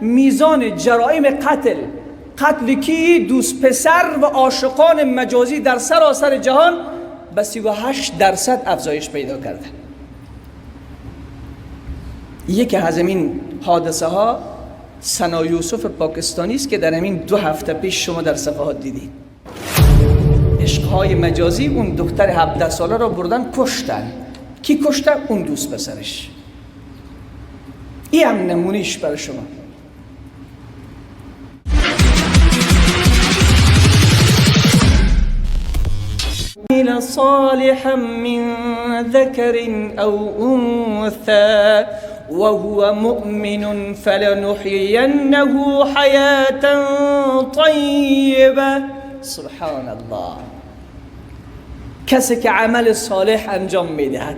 میزان جرائم قتل کی دوست پسر و عاشقان مجازی در سراسر جهان به 38% افزایش پیدا کرده. یکی از این حادثه ها سنا یوسف پاکستانی است که در همین 2 هفته پیش شما در صفحات دیدید. عشقهای مجازی اون دختر 17 ساله را بردن کشتن. کی کشته؟ اون دوست پسرش. این هم نمونیش برای شما. صالحا من ذكر أو أنثى وهو مؤمن فلنحيينه حياة طيبة. سبحان الله. کسی که عمل صالح انجام میدهد،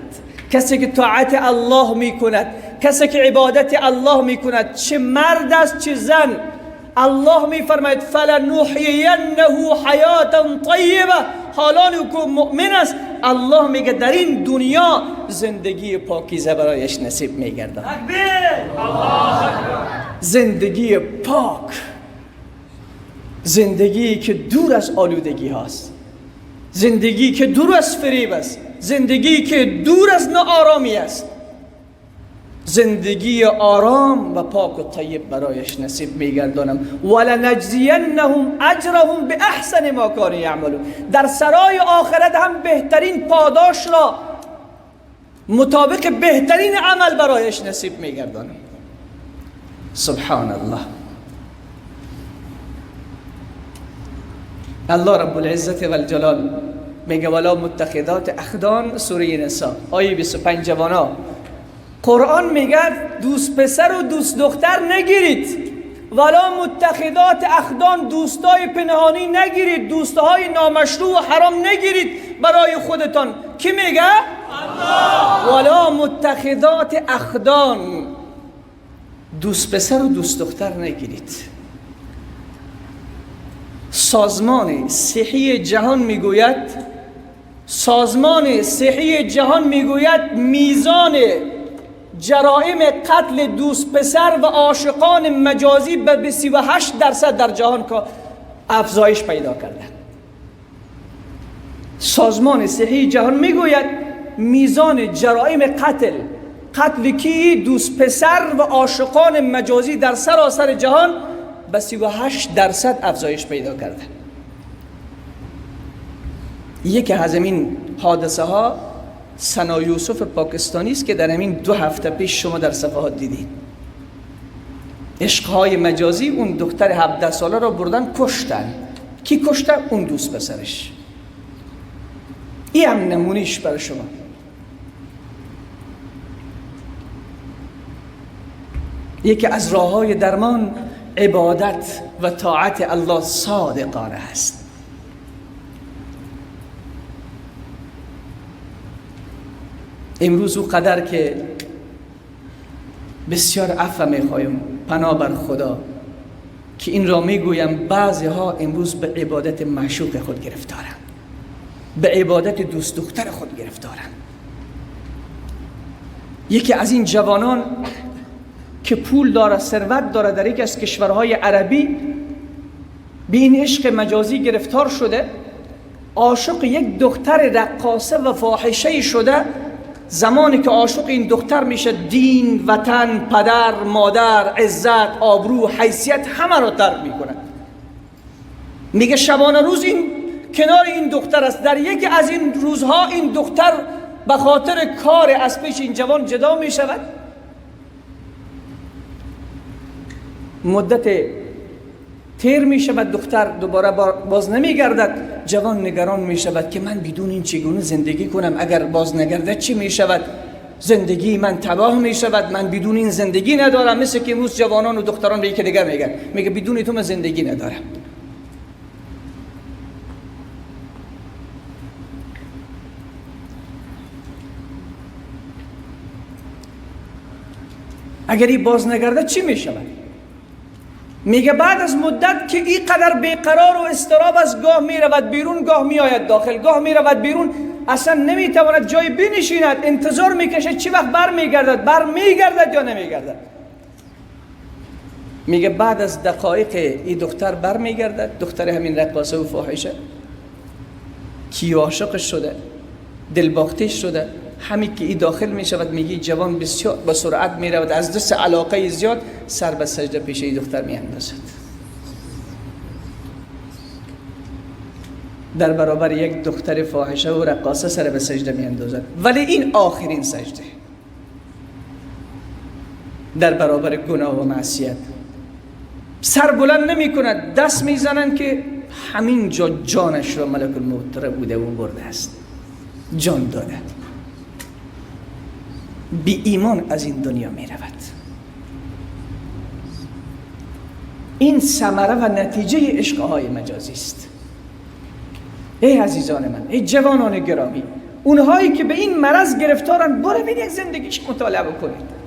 کسی که طاعت الله میکند، کسی که عبادت الله میکند، چه مرد است چه زن، الله میفرماید فلنحیینه حیاتا طیبه. حالان که مؤمن است الله میگه در این دنیا زندگی پاکیزه برایش نصیب میگردد. زندگی پاک، زندگی که دور از آلودگی هاست، زندگی که دور از فریب است، زندگی که دور از ناآرامی است، زندگی آرام و پاک و طیب برایش نصیب میگردانم. ولنجزینهم اجرهم باحسن ما کانوا یعملون. در سرای آخرت هم بهترین پاداش را مطابق بهترین عمل برایش نصیب میگردانم. سبحان الله. الله رب العزت و الجلال میگه ولا متخذات اخدان، سوره نساء آیه 25. جوانا، قرآن میگه دوست پسر و دوست دختر نگیرید. ولا متخذات اخدان، دوستای پنهانی نگیرید، دوستهای نامشروع و حرام نگیرید برای خودتان. کی میگه؟ الله. ولا متخذات اخدان، دوست پسر و دوست دختر نگیرید. سازمان صحی جهان میگوید، سازمان صحی جهان میگوید میزان جرائم قتل دوست پسر و عاشقان مجازی به 38% در جهان که افزایش پیدا کرده. سازمان صحی جهان میگوید میزان جرائم قتل کی دوست پسر و عاشقان مجازی در سراسر جهان به 38% افزایش پیدا کرده. یکی از این حادثه ها سنا یوسف پاکستانی است که در همین 2 هفته پیش شما در صفحات دیدید. عشقهای مجازی اون دختر 17 ساله را بردن کشتن. کی کشته؟ اون دوست پسرش. این هم نمونیش برای شما. یکی از راههای درمان عبادت و طاعت الله صادقانه است. امروز او قدر که بسیار عفو میخوایم پناه بر خدا که این را میگویم بعضی ها امروز به عبادت معشوق خود گرفتارند، به عبادت دوست دختر خود گرفتارند. یکی از این جوانان که پول داره، ثروت داره، در یکی از کشورهای عربی به این عشق مجازی گرفتار شده، عاشق یک دختر رقاصه و فاحشه شده. زمانی که عاشق این دختر میشه دین، وطن، پدر، مادر، عزت، آبرو، حیثیت همه رو ترک میکنه. میگه شبانه روز این کنار این دختر است. در یکی از این روزها این دختر به خاطر کار از پیش این جوان جدا میشود. مدت تیر می شود، دختر دوباره باز نمی گردد. جوان نگران می شود که من بدون این چگونه زندگی کنم، اگر باز نگردد چی می شود؟ زندگی من تباه می شود، من بدون این زندگی ندارم. مثل که امروز جوانان و دختران به یکی دیگر میگن، میگه بدون تو من زندگی ندارم. اگر این باز نگردد چی می شود؟ میگه بعد از مدت که این قدر بیقرار و استراب از گاه می رود بیرون، گاه می آید داخل، گاه می رود بیرون، اصلا نمی تواند جای بنشیند، انتظار میکشه چی وقت بر می گردد یا نمی گردد. میگه بعد از دقایق این دختر برمیگردد، دختر همین رقاصه و فاحشه کی عاشقش شده، دلباختش شده. همین که این داخل میشود میگه جوان بسیار با سرعت میرود، از دست علاقه زیاد سر به سجده پیش این دختر میاندازد. در برابر یک دختر فاحشه و رقاصه سر به سجده میاندازد، ولی این آخرین سجده در برابر گناه و معصیت. سر بلند نمی کند، دست میزنند که همین جا جانش را ملک الموت بوده و برده است، جان داده. بی ایمان از این دنیا می رود. این ثمره و نتیجه عشقهای مجازی است. ای عزیزان من، ای جوانان گرامی، اونهایی که به این مرض گرفتارن، برو ببین یک زندگیش مطالعه کنید.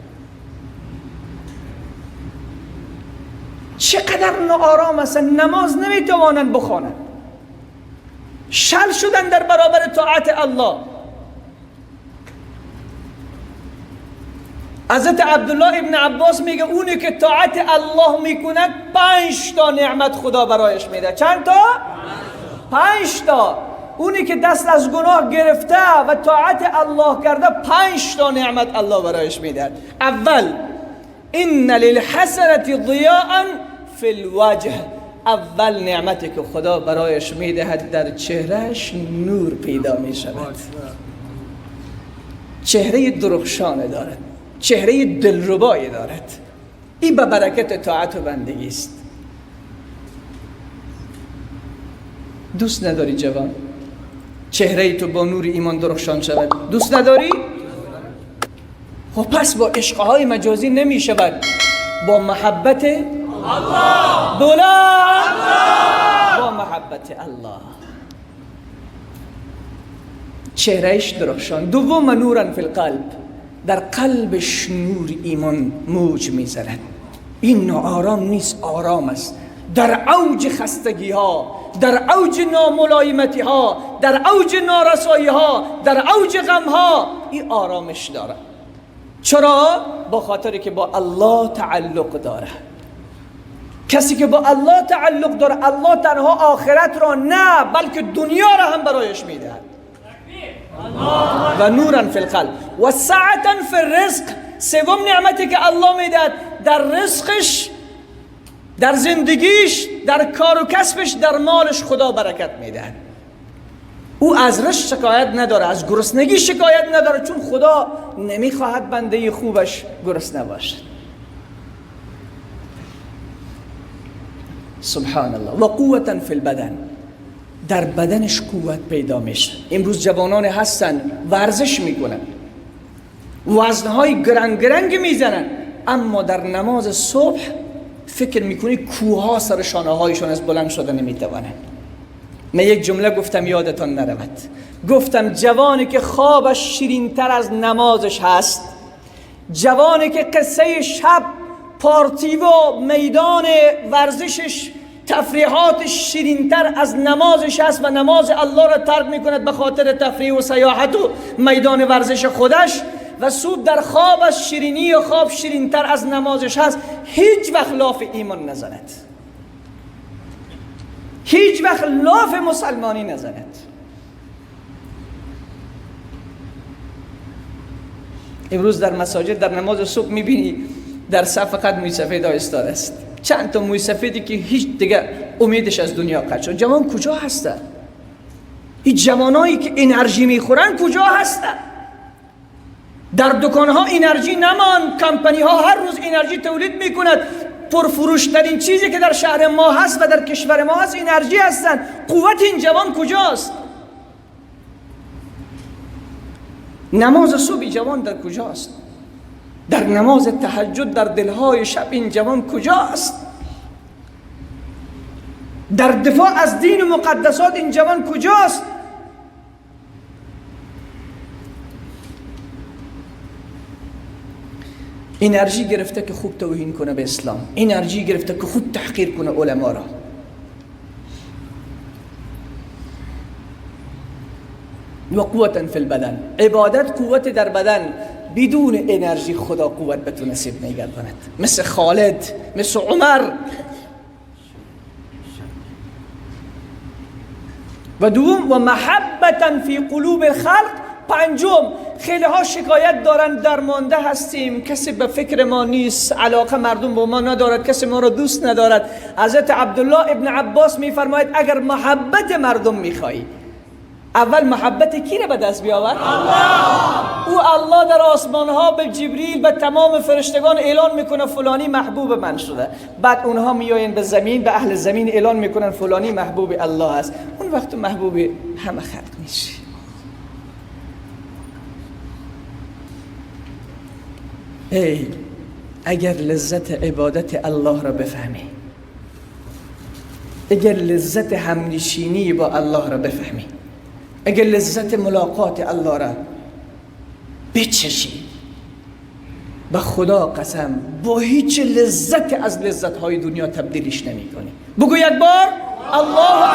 چقدر ناآرام هستن، نماز نمیتوانند بخوانند، شل شدن در برابر طاعت الله. حضرت عبدالله ابن عباس میگه اونی که طاعت الله میکند 5 تا نعمت خدا برایش میده. چند تا؟ 5 تا. اونی که دست از گناه گرفته و طاعت الله کرده 5 تا نعمت الله برایش میده. اول، ان للحسنة ضیاء فی الوجه. اول نعمتی که خدا برایش میدهد در چهرهش نور پیدا میشود، چهره درخشان دارد، چهره دلربایی دارد. این به برکت طاعت و بندگی است. دوست نداری جوان چهره تو با نور ایمان درخشان شود؟ دوست نداری؟ خب پس با عشقهای مجازی نمی شود، با محبت الله بلند، با محبت الله چهرهش درخشان. دوم، نورا فی القلب. در قلبش نور ایمان موج میزند. این ناآرام نیست، آرام است. در اوج خستگی ها، در اوج ناملایمتی ها، در اوج نارسایی ها، در اوج غم ها، این آرامش داره. چرا؟ با خاطری که با الله تعلق داره. کسی که با الله تعلق داره، الله تنها آخرت را نه بلکه دنیا را هم برایش میده. و نورا فی القلب و سعتا فی الرزق. سوم نعمتی که الله میدهد در رزقش، در زندگیش، در کار و کسبش، در مالش خدا برکت میدهد. او از رزق شکایت نداره، از گرسنگی شکایت نداره، چون خدا نمیخواهد بنده خوبش گرسنه باشد. سبحان الله. و قوتا فی البدن. در بدنش قوت پیدا میشه. امروز جوانان هستن ورزش میکنن، وزنهای گرنگ میزنن، اما در نماز صبح فکر میکنی کوها سر شانه هایشون از بلند شده نمیتوانند. من یک جمله گفتم یادتان نرود، گفتم جوانی که خوابش شیرین تر از نمازش هست، جوانی که قصه شب پارتی و میدان ورزشش تفریحاتش شیرینتر از نمازش هست و نماز الله را ترک میکند به خاطر تفریح و سیاحت و میدان ورزش خودش، و صبح در خوابش شیرینی و خواب شیرینتر از نمازش هست، هیچ وقت لاف ایمان نزند، هیچ وقت لاف مسلمانی نزند. امروز در مساجد در نماز صبح میبینی در صف فقط موی سفید ایستاده است، چند تا موی سفیدی که هیچ دیگه امیدش از دنیا قطع شد. جوان کجا هستن؟ این جوانایی که انرژی میخورن کجا هستن؟ در دکان ها انرژی نمان، کمپانی ها هر روز انرژی تولید میکند. پرفروش ترین چیزی که در شهر ما هست و در کشور ما هست انرژی هستن. قوت این جوان کجاست؟ نماز صبح جوان در کجاست؟ در نماز تهجد در دلهای شب این جوان کجاست؟ در دفاع از دین و مقدسات این جوان کجاست؟ انرژی گرفته که خوب توهین کنه به اسلام، انرژی گرفته که خوب تحقیر کنه علما را. و قوتا فی البدن. عبادت قوت در بدن، بدون انرژی خدا قوت به تو نصیب میگرداند. مثل خالد، مثل عمر. و دوم و محبتا فی قلوب الخلق. پنجم، خیلی ها شکایت دارن درمانده هستیم، کسی به فکر ما نیست، علاقه مردم با ما ندارد، کسی ما را دوست ندارد. حضرت عبدالله ابن عباس میفرماید اگر محبت مردم میخوایی، اول محبت کی را به دست بیاور؟ الله. او الله در آسمان ها به جبریل به تمام فرشتگان اعلان میکنه فلانی محبوب من شده. بعد اونها میایین به زمین، به اهل زمین اعلان میکنن فلانی محبوب الله است. اون وقت محبوب همه خلق میشی. ای اگر لذت عبادت الله را بفهمی، اگر لذت همنشینی با الله را بفهمی، اگر لذت ملاقات الله را بچشی، به خدا قسم با هیچ لذت از لذت‌های دنیا تبدیلش نمی کنی. بگو یک بار الله